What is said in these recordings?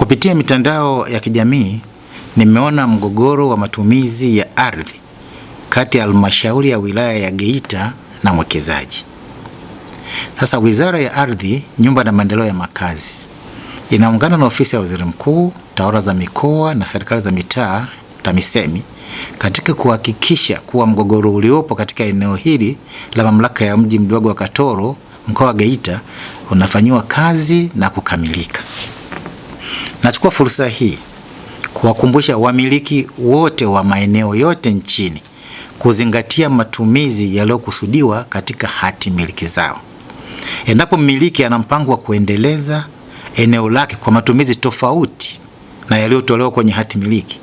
Kupitia mitandao ya kijamii nimeona mgogoro wa matumizi ya ardhi kati ya halmashauri ya wilaya ya Geita na mwekezaji. Sasa Wizara ya Ardhi, Nyumba na Maendeleo ya Makazi inaungana na Ofisi ya Waziri Mkuu, Tawala za Mikoa na Serikali za Mitaa TAMISEMI katika kuhakikisha kuwa mgogoro uliopo katika eneo hili la mamlaka ya mji mdogo wa Katoro, mkoa wa Geita, unafanyiwa kazi na kukamilika. Nachukua fursa hii kuwakumbusha wamiliki wote wa maeneo yote nchini kuzingatia matumizi yaliyokusudiwa katika hati miliki zao. Endapo mmiliki ana mpango wa kuendeleza eneo lake kwa matumizi tofauti na yaliyotolewa kwenye hati miliki,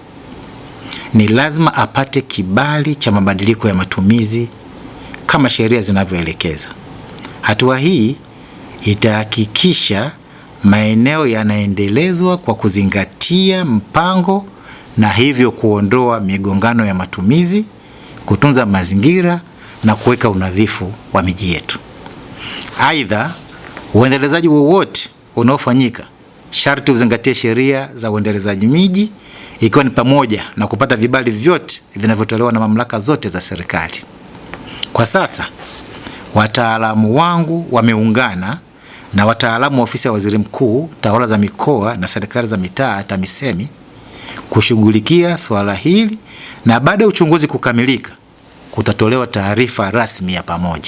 ni lazima apate kibali cha mabadiliko ya matumizi kama sheria zinavyoelekeza. Hatua hii itahakikisha maeneo yanaendelezwa kwa kuzingatia mpango na hivyo kuondoa migongano ya matumizi, kutunza mazingira na kuweka unadhifu wa miji yetu. Aidha, uendelezaji wowote unaofanyika sharti uzingatie sheria za uendelezaji miji, ikiwa ni pamoja na kupata vibali vyote vinavyotolewa na mamlaka zote za serikali. Kwa sasa wataalamu wangu wameungana na wataalamu wa Ofisi ya Waziri Mkuu, Tawala za Mikoa na Serikali za Mitaa TAMISEMI kushughulikia swala hili, na baada ya uchunguzi kukamilika kutatolewa taarifa rasmi ya pamoja.